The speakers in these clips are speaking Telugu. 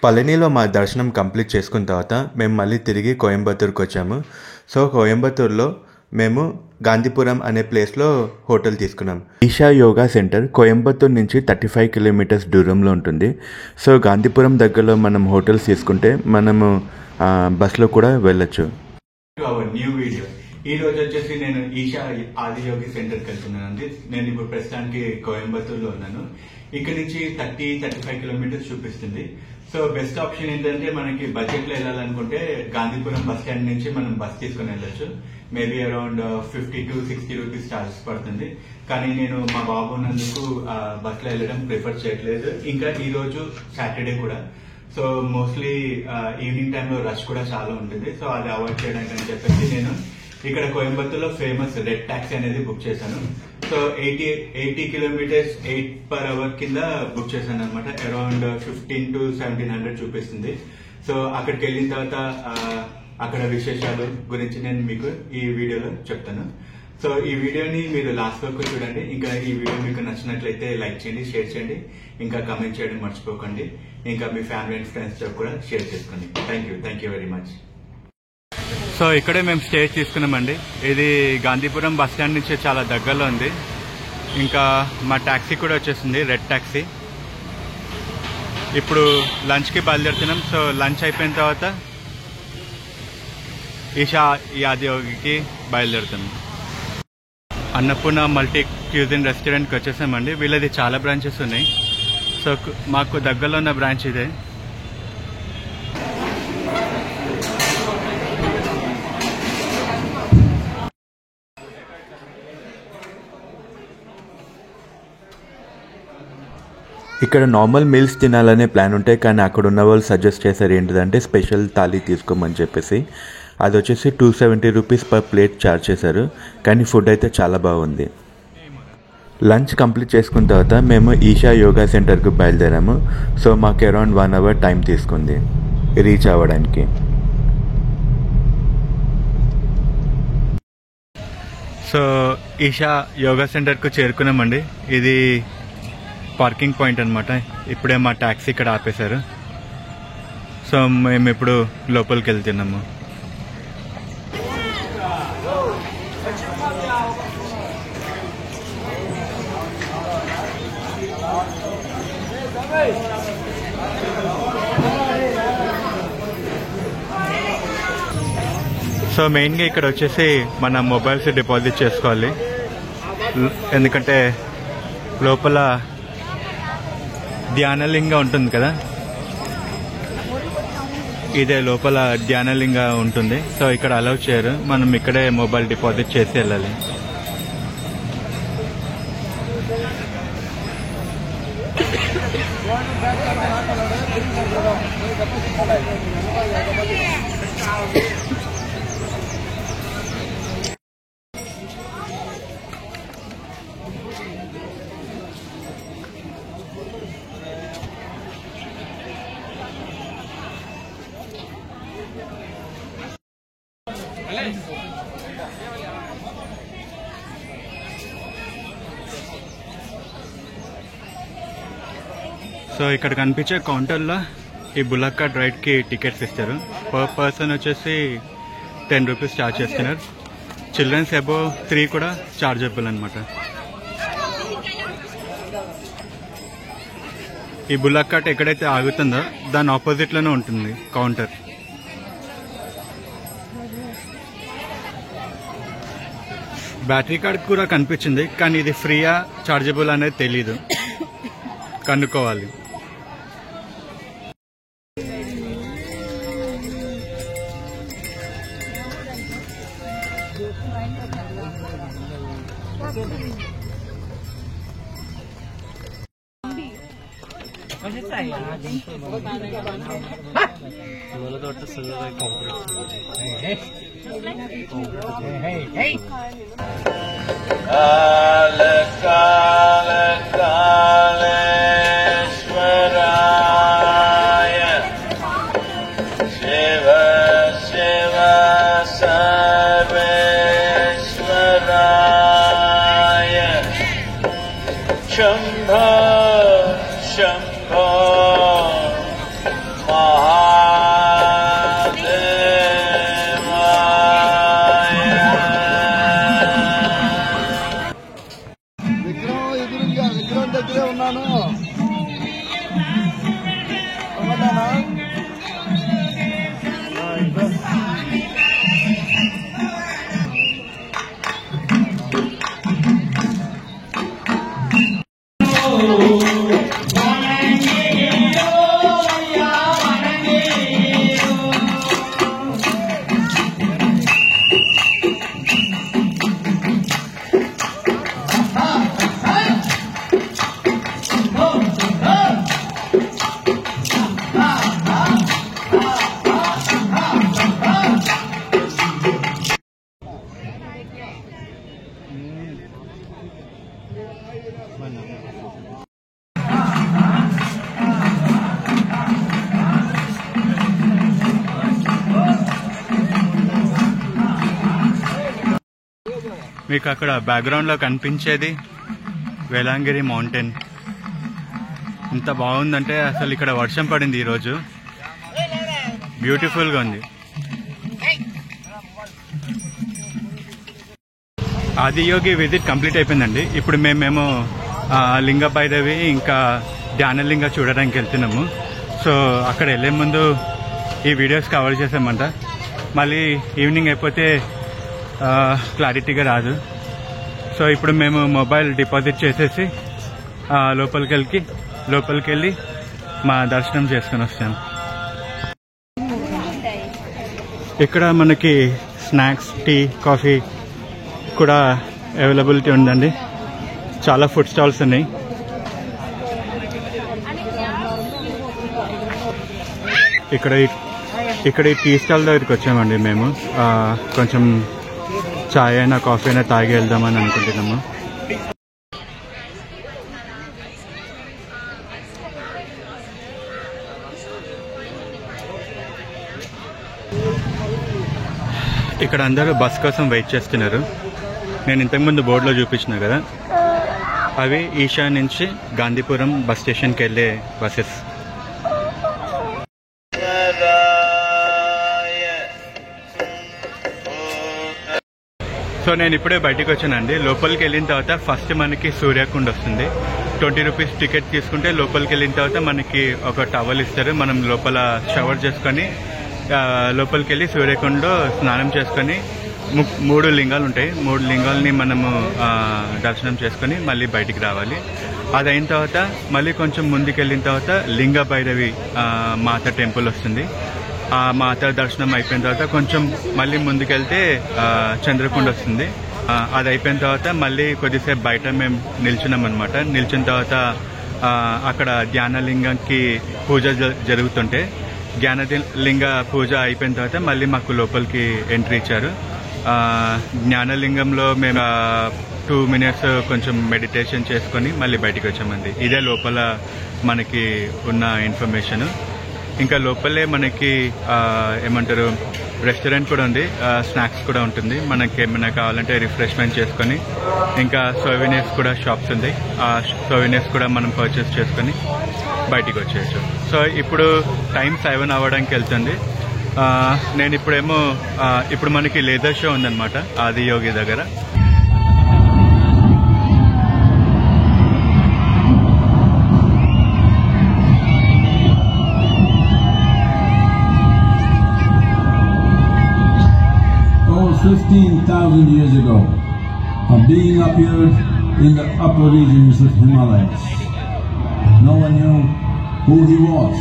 పళనిలో మా దర్శనం కంప్లీట్ చేసుకున్న తర్వాత మేము మళ్ళీ తిరిగి కోయంబత్తూరుకి వచ్చాము. సో కోయంబత్తూరులో మేము గాంధీపురం అనే ప్లేస్లో హోటల్ తీసుకున్నాం. ఈషా యోగా సెంటర్ కోయంబత్తూరు నుంచి 35 కిలోమీటర్స్ దూరంలో ఉంటుంది. సో గాంధీపురం దగ్గరలో మనం హోటల్స్ తీసుకుంటే మనము బస్లో కూడా వెళ్ళొచ్చు. న్యూ వీడియో ఈ రోజు వచ్చేసి నేను ఈషా ఆదియోగి సెంటర్కి వెళ్తున్నానండి. నేను ఇప్పుడు ప్రస్తుతానికి కోయంబత్తూరులో ఉన్నాను. ఇక్కడ నుంచి 30-35 కిలోమీటర్స్ చూపిస్తుంది. సో బెస్ట్ ఆప్షన్ ఏంటంటే మనకి బడ్జెట్ లో వెళ్ళాలనుకుంటే గాంధీపురం బస్ స్టాండ్ నుంచి మనం బస్ తీసుకుని వెళ్ళొచ్చు. Maybe around 50 to 60 rupees charges పడుతుంది. కానీ నేను మా బాబు ఉన్నందుకు బస్ లో వెళ్ళడం ప్రిఫర్ చేయట్లేదు. ఇంకా ఈ రోజు సాటర్డే కూడా, సో మోస్ట్లీ ఈవినింగ్ టైంలో రష్ కూడా చాలా ఉంటుంది. సో అది అవాయిడ్ చేయడానికి అని చెప్పేసి నేను ఇక్కడ కోయంబత్తూరులో ఫేమస్ రెడ్ టాక్సీ అనేది బుక్ చేశాను. సో 80 కిలోమీటర్స్ 8 per hour కింద బుక్ చేశాను అనమాట. అరౌండ్ 1500 to 1700 చూపిస్తుంది. సో అక్కడికి వెళ్ళిన తర్వాత అక్కడ విశేషాలు గురించి నేను మీకు ఈ వీడియోలో చెప్తాను. సో ఈ వీడియోని మీరు లాస్ట్ వరకు చూడండి. ఇంకా ఈ వీడియో మీకు నచ్చినట్లయితే లైక్ చేయండి, షేర్ చేయండి, ఇంకా కమెంట్ చేయడం మర్చిపోకండి. ఇంకా మీ ఫ్యామిలీ అండ్ ఫ్రెండ్స్ తో కూడా షేర్ చేసుకోండి. Thank you very much. So ఇక్కడే మేము స్టే తీసుకున్నామండి. ఇది గాంధీపురం బస్ స్టాండ్ నుంచి చాలా దగ్గరలో ఉంది. ఇంకా మా ట్యాక్సీ కూడా వచ్చేసింది, రెడ్ ట్యాక్సీ. ఇప్పుడు లంచ్కి బయలుదేరుతున్నాం. సో లంచ్ అయిపోయిన తర్వాత ఈషా ఆదియోగికి బయలుదేరుతున్నాం. అన్నపూర్ణ మల్టీ క్యూజిన్ రెస్టారెంట్కి వచ్చేసామండి. వీళ్ళది చాలా బ్రాంచెస్ ఉన్నాయి. సో మాకు దగ్గరలో ఉన్న బ్రాంచ్ ఇదే. ఇక్కడ నార్మల్ మీల్స్ తినాలనే ప్లాన్ ఉంటాయి, కానీ అక్కడ ఉన్న వాళ్ళు సజెస్ట్ చేశారు ఏంటిదంటే స్పెషల్ థాలీ తీసుకోమని చెప్పేసి. అది వచ్చేసి 270 రూపీస్ పర్ ప్లేట్ ఛార్జ్ చేశారు. కానీ ఫుడ్ అయితే చాలా బాగుంది. లంచ్ కంప్లీట్ చేసుకున్న తర్వాత మేము ఈషా యోగా సెంటర్కి బయలుదేరాము. సో మాకు అరౌండ్ 1 hour టైం తీసుకుంది రీచ్ అవ్వడానికి. సో ఈషా యోగా సెంటర్కు చేరుకున్నామండి. ఇది పార్కింగ్ పాయింట్ అనమాట. ఇప్పుడే మా ట్యాక్సీ ఇక్కడ ఆపేశారు. సో మేము ఇప్పుడు లోపలికి వెళ్తున్నాము. సో మెయిన్గా ఇక్కడ వచ్చేసి మన మొబైల్స్ డిపాజిట్ చేసుకోవాలి. ఎందుకంటే లోపల ధ్యానలింగ ఉంటుంది కదా, ఇదే లోపల ధ్యానలింగ ఉంటుంది. సో ఇక్కడ అలౌ చేయరు, మనం ఇక్కడే మొబైల్ డిపాజిట్ చేసి వెళ్ళాలి. సో ఇక్కడ కనిపించే కౌంటర్లో ఈ బుల్లక్ కార్ట్ రైడ్కి టికెట్స్ ఇస్తారు. పర్ పర్సన్ వచ్చేసి 10 రూపీస్ ఛార్జ్ చేస్తున్నారు. చిల్డ్రన్స్ అబోవ్ 3 కూడా ఛార్జబుల్ అనమాట. ఈ బుల్లక్ కార్ట్ ఎక్కడైతే ఆగుతుందో దాని ఆపోజిట్లోనే ఉంటుంది కౌంటర్. బ్యాటరీ కార్డ్ కూడా కనిపించింది, కానీ ఇది ఫ్రీయా ఛార్జబుల్ అనేది తెలీదు, కనుక్కోవాలి. Shambho, Shambho, మీకు అక్కడ బ్యాక్గ్రౌండ్లో కనిపించేది వేలాంగిరి మౌంటైన్. ఇంత బాగుందంటే అసలు ఇక్కడ వర్షం పడింది ఈరోజు, బ్యూటిఫుల్గా ఉంది. ఆదియోగి విజిట్ కంప్లీట్ అయిపోయిందండి. ఇప్పుడు మేము లింగ భైరవి ఇంకా ధ్యానలింగ చూడడానికి వెళ్తున్నాము. సో అక్కడ వెళ్ళే ముందు ఈ వీడియోస్ కవర్ చేసామంట. మళ్ళీ ఈవినింగ్ అయిపోతే క్లారిటీగా రాదు. సో ఇప్పుడు మేము మొబైల్ డిపాజిట్ చేసేసి లోపలికి వెళ్ళి మా దర్శనం చేసుకుని వస్తాం. ఇక్కడ మనకి స్నాక్స్, టీ, కాఫీ కూడా అవైలబిలిటీ ఉందండి. చాలా ఫుడ్ స్టాల్స్ ఉన్నాయి. ఇక్కడ ఈ టీ స్టాల్ దగ్గరికి వచ్చామండి మేము. కొంచెం చాయ్ అయినా కాఫీ అయినా తాగి వెళ్దామని అనుకుంటున్నాము. ఇక్కడ అందరూ బస్ కోసం వెయిట్ చేస్తున్నారు. నేను ఇంతకుముందు బోర్డులో చూపించిన కదా, అవి ఈషా నుంచి గాంధీపురం బస్ స్టేషన్కి వెళ్ళే బస్సెస్. సో నేను ఇప్పుడే బయటకు వచ్చానండి. లోపలికి వెళ్ళిన తర్వాత ఫస్ట్ మనకి సూర్యకుండ వస్తుంది. 20 రూపీస్ టికెట్ తీసుకుంటే లోపలికి వెళ్ళిన తర్వాత మనకి ఒక టవల్ ఇస్తారు. మనం లోపల షవర్ చేసుకొని లోపలికి వెళ్ళి సూర్యకుండలో స్నానం చేసుకొని 3 లింగాలు ఉంటాయి. 3 లింగాలని మనము దర్శనం చేసుకొని మళ్ళీ బయటికి రావాలి. అది అయిన తర్వాత మళ్ళీ కొంచెం ముందుకు వెళ్ళిన తర్వాత లింగ భైరవి మాత టెంపుల్ వస్తుంది. ఆ మాత దర్శనం అయిపోయిన తర్వాత కొంచెం మళ్ళీ ముందుకెళ్తే చంద్రకుండ వస్తుంది. అది అయిపోయిన తర్వాత మళ్ళీ కొద్దిసేపు బయట మేము నిల్చున్నాం అనమాట. నిల్చున్న తర్వాత అక్కడ ధ్యానలింగంకి పూజ జరుగుతుంటే జ్ఞానలింగ పూజ అయిపోయిన తర్వాత మళ్ళీ మాకు లోపలికి ఎంట్రీ ఇచ్చారు. జ్ఞానలింగంలో మేము 2 మినిట్స్ కొంచెం మెడిటేషన్ చేసుకొని మళ్ళీ బయటికి వచ్చామండి. ఇదే లోపల మనకి ఉన్న ఇన్ఫర్మేషన్. ఇంకా లోపలే మనకి ఏమంటారు, రెస్టారెంట్ కూడా ఉంది, స్నాక్స్ కూడా ఉంటుంది. మనకి ఏమైనా కావాలంటే రిఫ్రెష్మెంట్ చేసుకొని, ఇంకా సోవెనియర్స్ కూడా షాప్స్ ఉంది. ఆ సోవెనియర్స్ కూడా మనం పర్చేస్ చేసుకొని బయటికి వచ్చేయచ్చు. సో ఇప్పుడు టైం 7 అవ్వడానికి వెళ్తుంది. నేను ఇప్పుడు మనకి లేజర్ షో ఉందన్నమాట ఆదియోగి దగ్గర. Over 15,000 years ago, a being appeared in the upper regions of Himalayas. No one knew who he was,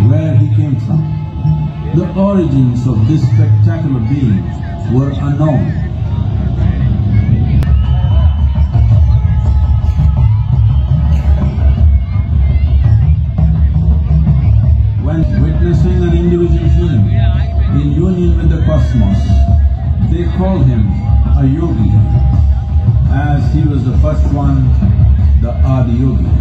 where he came from. The origins of this spectacular being were unknown. When witnessing an individual being in union with the cosmos, they called him a yogi, as he was the first one, the Adi Yogi.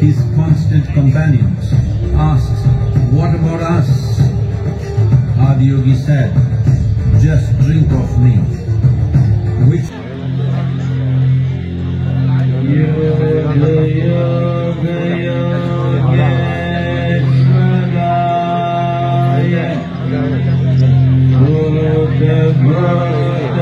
His constant companions asked, "What about us?" Adiyogi said, "Just drink of me." Which Yoga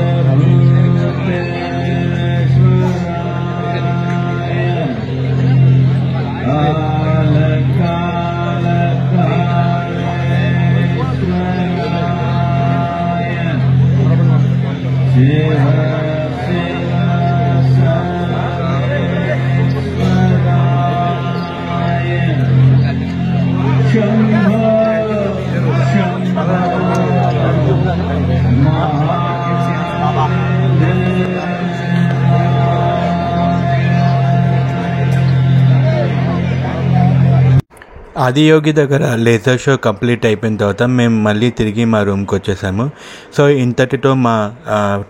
Adiyogi దగ్గర లేజర్ షో కంప్లీట్ అయిపోయిన తర్వాత మేము మళ్ళీ తిరిగి మా రూమ్కి వచ్చేసాము. సో ఇంతటితో మా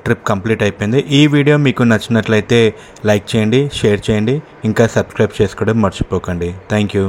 ట్రిప్ కంప్లీట్ అయిపోయింది. ఈ వీడియో మీకు నచ్చినట్లయితే లైక్ చేయండి, షేర్ చేయండి, ఇంకా సబ్స్క్రైబ్ చేసుకోవడం మర్చిపోకండి. Thank you.